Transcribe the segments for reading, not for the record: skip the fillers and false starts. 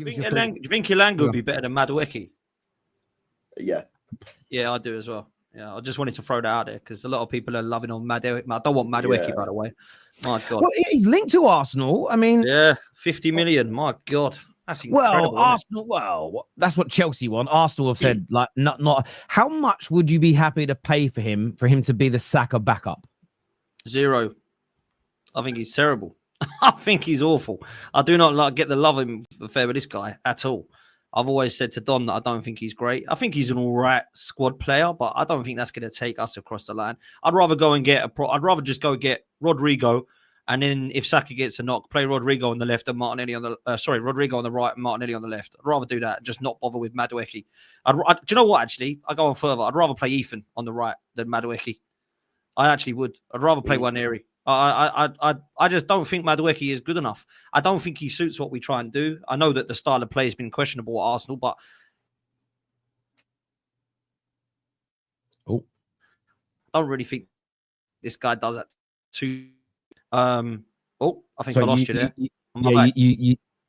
Do you think Elanga would be better than Madueke? Yeah. Yeah, I do as well. Yeah, I just wanted to throw that out there because a lot of people are loving on Madueke. I don't want Madueke, by the way. My God. Well, he's linked to Arsenal. I mean, yeah, 50 million. My God, that's incredible. Well, Arsenal. Well, that's what Chelsea want. Arsenal have said not. How much would you be happy to pay for him to be the Saka backup? 0. I think he's terrible. I think he's awful. I do not get the love affair with this guy at all. I've always said to Don that I don't think he's great. I think he's an all right squad player, but I don't think that's going to take us across the line. I'd rather go and I'd rather just go get Rodrigo, and then if Saka gets a knock, play Rodrigo on the left and Martinelli on the Rodrigo on the right and Martinelli on the left. I'd rather do that. Just not bother with Madueke. Do you know what? Actually, I go on further. I'd rather play Ethan on the right than Madueke. I actually would. I'd rather play Waneri. I just don't think Madueke is good enough. I don't think he suits what we try and do. I know that the style of play has been questionable at Arsenal, but I don't really think this guy does that too. I think I lost you there.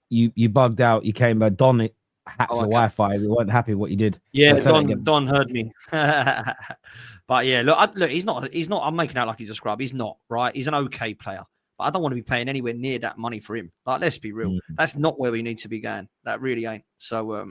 You bugged out. You came back. Don hacked your Wi-Fi. We weren't happy with what you did. Yeah, so Don heard me. But yeah, look, he's not. I'm making out like he's a scrub. He's not, right? He's an okay player, but I don't want to be paying anywhere near that money for him. Like, let's be real. That's not where we need to be going. That really ain't. So,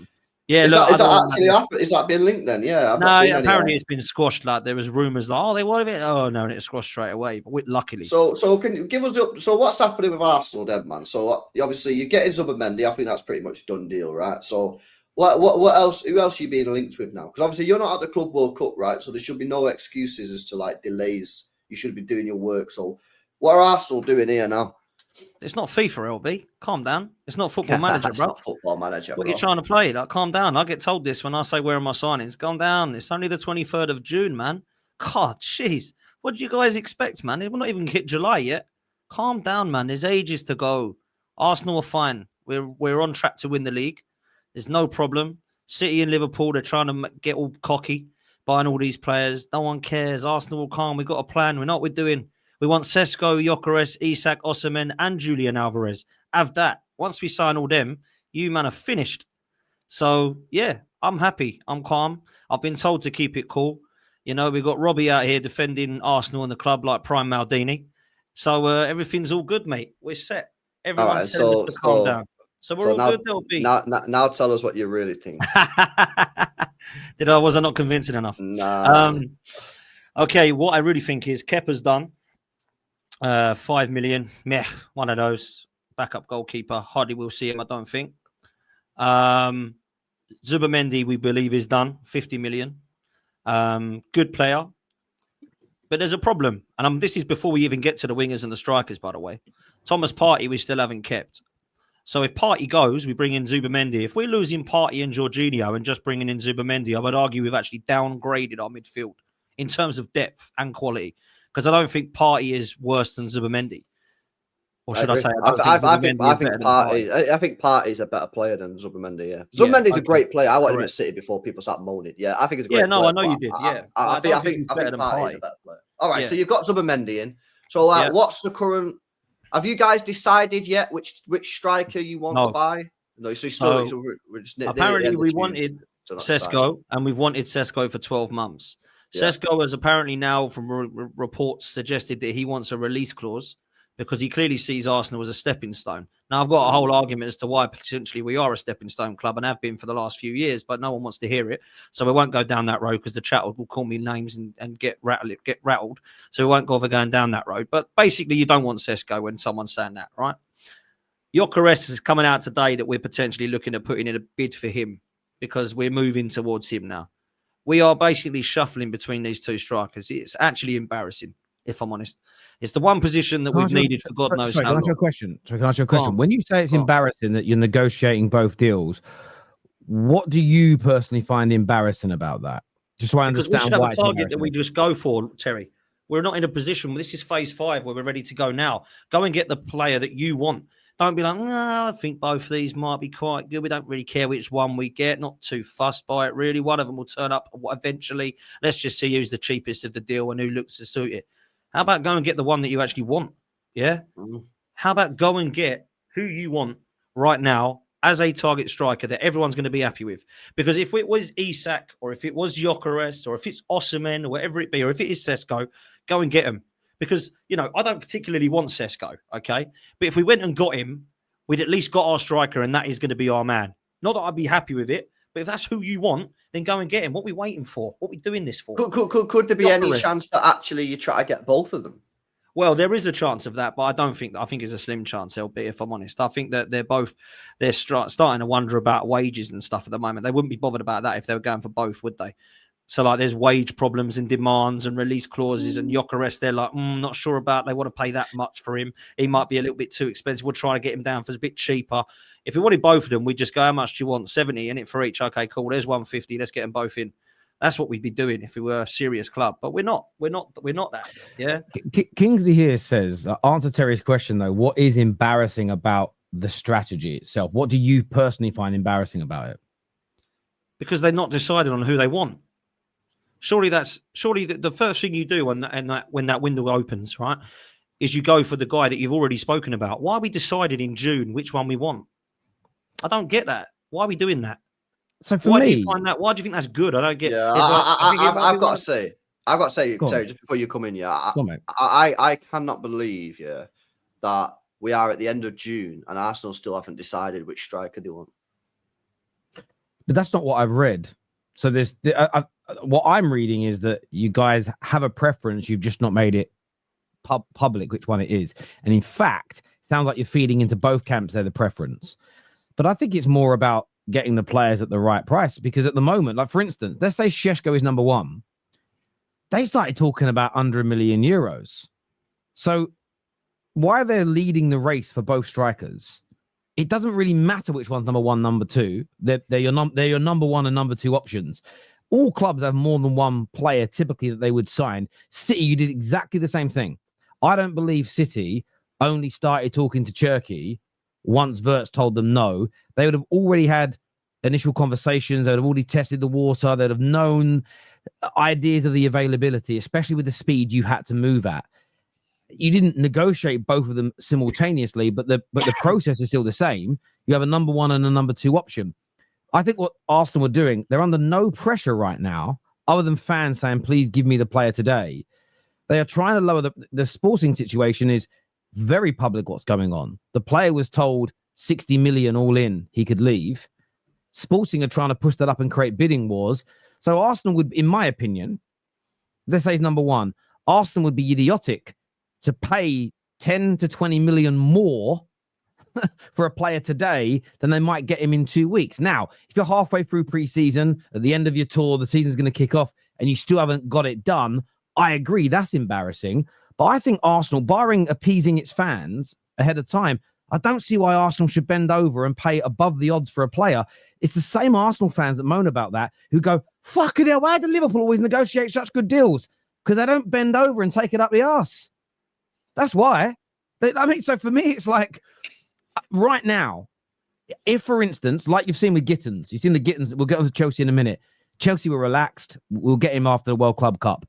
yeah. Is that being linked then? Yeah. Apparently it's been squashed. Like there was rumors like, they wanted it. Oh no, and it squashed straight away. But luckily. So can you give us so what's happening with Arsenal then, man? So obviously you're getting Zubimendi. I think that's pretty much done deal, right? So. What else? Who else are you being linked with now? Because obviously you're not at the Club World Cup, right? So there should be no excuses as to like delays. You should be doing your work. So what are Arsenal doing here now? It's not FIFA, LB. Calm down. It's not Football Manager, bro. Not Football Manager. What are you trying to play? Like, calm down. I get told this when I say where are my signings. Calm down. It's only the 23rd of June, man. God, jeez. What do you guys expect, man? We're not even hit July yet. Calm down, man. There's ages to go. Arsenal are fine. We're on track to win the league. There's no problem. City and Liverpool, they're trying to get all cocky, buying all these players. No one cares. Arsenal will calm. We've got a plan. We know what we're doing. We want Sesko, Gyökeres, Isak, Osimhen, and Julian Alvarez. Have that. Once we sign all them, you, man, are finished. So, yeah, I'm happy. I'm calm. I've been told to keep it cool. You know, we've got Robbie out here defending Arsenal and the club like Prime Maldini. So, everything's all good, mate. We're set. Everyone's telling us to calm down. So we're all now, good, there'll be. Now tell us what you really think. Was I not convincing enough? Nah. Okay, what I really think is Kepa's done. 5 million. Meh, one of those. Backup goalkeeper. Hardly will see him, I don't think. Zubimendi, we believe, is done. 50 million. Good player. But there's a problem. And this is before we even get to the wingers and the strikers, by the way. Thomas Partey, we still haven't kept. So if Partey goes, we bring in Zubimendi. If we're losing Partey and Jorginho and just bringing in Zubimendi, I would argue we've actually downgraded our midfield in terms of depth and quality. Because I don't think Partey is worse than Zubimendi. Or should I say, I think Partey's a better player than Zubimendi, yeah. Zubimendi's a great player. I wanted him at City before people start moaning. Yeah, I think it's a great player. I know you did, yeah. I think Partey's a better player. All right, so you've got Zubimendi in. So what's the current... Have you guys decided yet which striker you want to buy? No, so we're just apparently we wanted Sesko, and we've wanted Sesko for 12 months. Yeah. Sesko has apparently now, from reports, suggested that he wants a release clause because he clearly sees Arsenal as a stepping stone. Now, I've got a whole argument as to why potentially we are a stepping stone club and have been for the last few years, but no one wants to hear it. So we won't go down that road because the chat will call me names and get rattled. So we won't go over going down that road. But basically, you don't want Sesko when someone's saying that, right? Gyökeres is coming out today that we're potentially looking at putting in a bid for him because we're moving towards him now. We are basically shuffling between these two strikers. It's actually embarrassing, if I'm honest. It's the one position that we've needed for God knows how long. Can I ask you a question? When you say it's embarrassing that you're negotiating both deals, what do you personally find embarrassing about that? Just so I understand. Because we should have a target that we just go for, Terry. We're not in a position. This is phase 5 where we're ready to go now. Go and get the player that you want. Don't be like, no, I think both of these might be quite good. We don't really care which one we get. Not too fussed by it, really. One of them will turn up eventually. Let's just see who's the cheapest of the deal and who looks to suit it. How about go and get the one that you actually want? Yeah? How about go and get who you want right now as a target striker that everyone's going to be happy with. Because if it was Isak or if it was Gyökeres or if it's Osimhen or whatever it be, or if it is Sesko, go and get him. Because, I don't particularly want Sesko, okay? But if we went and got him, we'd at least got our striker and that is going to be our man. Not that I'd be happy with it, but if that's who you want, then go and get him. What are we waiting for? What are we doing this for? Could there be any chance that actually you try to get both of them? Well, there is a chance of that, but I don't think. I think it's a slim chance, LB. If I'm honest, I think that they're starting to wonder about wages and stuff at the moment. They wouldn't be bothered about that if they were going for both, would they? So, like, there's wage problems and demands and release clauses and Gyökeres. They're like, not sure about. They want to pay that much for him. He might be a little bit too expensive. We'll try to get him down for a bit cheaper. If we wanted both of them, we'd just go, how much do you want? 70 in it for each. Okay, cool. There's 150. Let's get them both in. That's what we'd be doing if we were a serious club, but we're not. We're not that. Yeah. Kingsley here says, answer Terry's question though. What is embarrassing about the strategy itself? What do you personally find embarrassing about it? Because they're not decided on who they want. Surely the first thing you do when that window opens, right, is you go for the guy that you've already spoken about. Why are we decided in June which one we want? I don't get that. Why are we doing that? So for why me, do you find that? Why do you think that's good? I don't get. Yeah, I've got to say, Terry, just before you come in, I cannot believe, that we are at the end of June and Arsenal still haven't decided which striker they want. But that's not what I've read. So there's what I'm reading is that you guys have a preference, you've just not made it public which one it is. And in fact, it sounds like you're feeding into both camps. They're the preference. But I think it's more about getting the players at the right price, because at the moment, like for instance, let's say Šeško is number one. They started talking about under €1 million. So why they're leading the race for both strikers, it doesn't really matter which one's number one, number two. They're your number one and number two options. All clubs have more than one player typically that they would sign. City, you did exactly the same thing. I don't believe City only started talking to Turkey once Wirtz told them no. They would have already had initial conversations. They would have already tested the water. They'd have known ideas of the availability, especially with the speed you had to move at. You didn't negotiate both of them simultaneously, but the process is still the same. You have a number one and a number two option. I think what Arsenal are doing, they're under no pressure right now, other than fans saying, please give me the player today. They are trying to lower the Sporting situation is very public what's going on. The player was told 60 million all in, he could leave. Sporting are trying to push that up and create bidding wars. So Arsenal would, in my opinion, let's say he's number one, Arsenal would be idiotic to pay 10 to 20 million more for a player today than they might get him in 2 weeks. Now, if you're halfway through pre-season, at the end of your tour, the season's going to kick off and you still haven't got it done, I agree, that's embarrassing. But I think Arsenal, barring appeasing its fans ahead of time, I don't see why Arsenal should bend over and pay above the odds for a player. It's the same Arsenal fans that moan about that who go, fucking hell, why do Liverpool always negotiate such good deals? Because they don't bend over and take it up the arse. That's why. So for me, it's like, right now, if, for instance, like you've seen with Gittins, you've seen the Gittins, we'll get on to Chelsea in a minute. Chelsea were relaxed. We'll get him after the World Club Cup.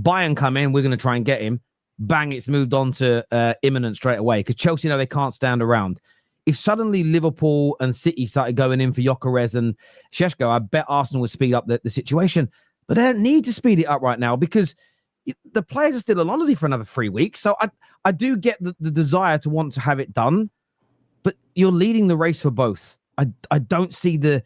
Bayern come in, we're going to try and get him. Bang, it's moved on to imminent straight away because Chelsea know they can't stand around. If suddenly Liverpool and City started going in for Gyökeres and Šeško, I bet Arsenal would speed up the situation. But they don't need to speed it up right now because the players are still on holiday for another 3 weeks. So I do get the desire to want to have it done, but you're leading the race for both. I don't see the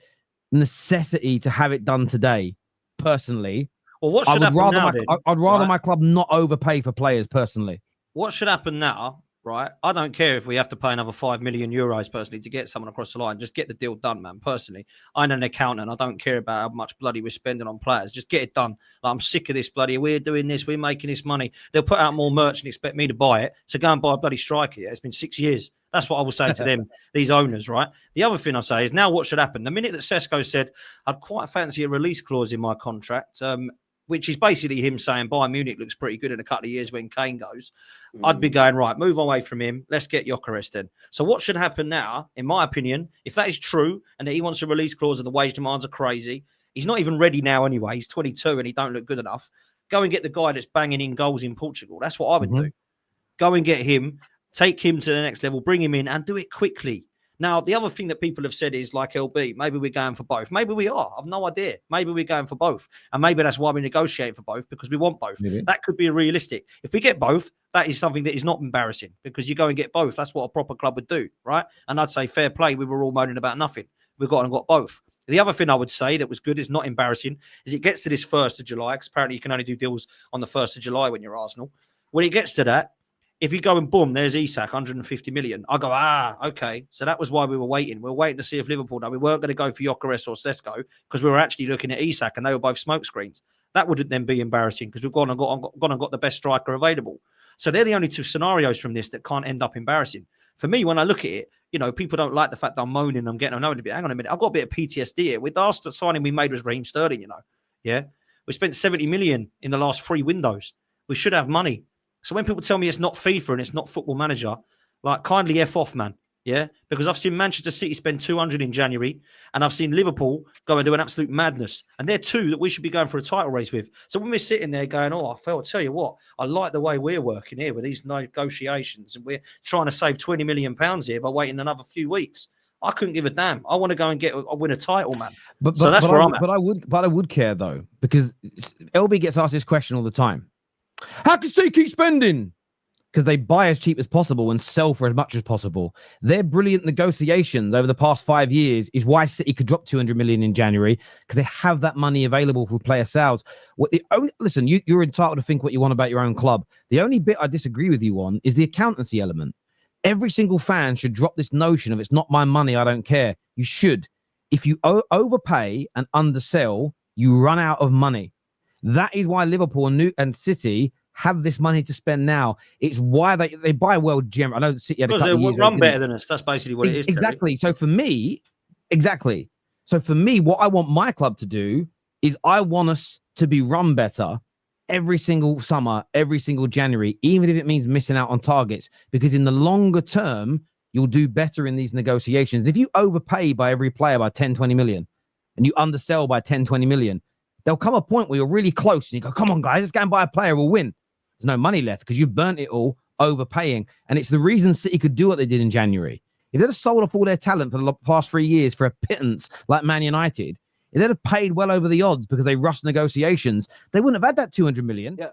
necessity to have it done today, personally. Well, what should happen now? I'd rather my club not overpay for players, personally. What should happen now, right? I don't care if we have to pay another €5 million personally to get someone across the line. Just get the deal done, man. Personally, I'm an accountant. I don't care about how much bloody we're spending on players. Just get it done. Like, I'm sick of this bloody. We're doing this. We're making this money. They'll put out more merch and expect me to buy it. So go and buy a bloody striker. Yeah? It's been 6 years. That's what I will say to them, these owners, right? The other thing I say is now what should happen? The minute that Sesko said, I'd quite fancy a release clause in my contract, which is basically him saying Bayern Munich looks pretty good in a couple of years when Kane goes, I'd be going, right, move away from him. Let's get Gyökeres then. So what should happen now, in my opinion, if that is true and that he wants a release clause and the wage demands are crazy, he's not even ready now anyway. He's 22 and he don't look good enough. Go and get the guy that's banging in goals in Portugal. That's what I would do. Go and get him, take him to the next level, bring him in and do it quickly. Now, the other thing that people have said is like LB, maybe we're going for both. Maybe we are. I've no idea. Maybe we're going for both. And maybe that's why we negotiate for both, because we want both. Maybe. That could be realistic. If we get both, that is something that is not embarrassing, because you go and get both. That's what a proper club would do, right? And I'd say fair play. We were all moaning about nothing. We got and got both. The other thing I would say that was good, is not embarrassing, is it gets to this 1st of July, because apparently you can only do deals on the 1st of July when you're Arsenal. When it gets to that, if you go and boom, there's Isak, 150 million. I go, okay. So that was why we were waiting. We were waiting to see if Liverpool, we weren't going to go for Gyökeres or Sesko, because we were actually looking at Isak and they were both smoke screens. That wouldn't then be embarrassing, because we've gone and got the best striker available. So they're the only two scenarios from this that can't end up embarrassing. For me, when I look at it, people don't like the fact that I'm moaning, I'm getting annoyed a bit. Hang on a minute. I've got a bit of PTSD here. With the last signing we made was Raheem Sterling, Yeah. We spent 70 million in the last 3 windows. We should have money. So when people tell me it's not FIFA and it's not Football Manager, like, kindly F off, man. Yeah, because I've seen Manchester City spend 200 in January, and I've seen Liverpool go and do an absolute madness. And they're two that we should be going for a title race with. So when we're sitting there going, I'll tell you what, I like the way we're working here with these negotiations, and we're trying to save £20 million here by waiting another few weeks. I couldn't give a damn. I want to go and win a title, man. So that's where I'm at. But I would care though, because LB gets asked this question all the time. How can City keep spending? Because they buy as cheap as possible and sell for as much as possible. Their brilliant negotiations over the past 5 years is why City could drop 200 million in January, because they have that money available for player sales. Listen, you're entitled to think what you want about your own club. The only bit I disagree with you on is the accountancy element. Every single fan should drop this notion of it's not my money, I don't care. You should. If you overpay and undersell, you run out of money. That is why Liverpool and City have this money to spend now. It's why they buy well. I know the City had a couple of years run better than us. That's basically what it is. Exactly. So for me, what I want my club to do is I want us to be run better every single summer, every single January, even if it means missing out on targets, because in the longer term, you'll do better in these negotiations. If you overpay by every player by 10, 20 million and you undersell by 10, 20 million, there'll come a point where you're really close and you go, come on, guys, let's go and buy a player, we'll win. There's no money left because you've burnt it all overpaying. And it's the reason City could do what they did in January. If they'd have sold off all their talent for the past 3 years for a pittance like Man United, if they'd have paid well over the odds because they rushed negotiations, they wouldn't have had that 200 million. Yeah.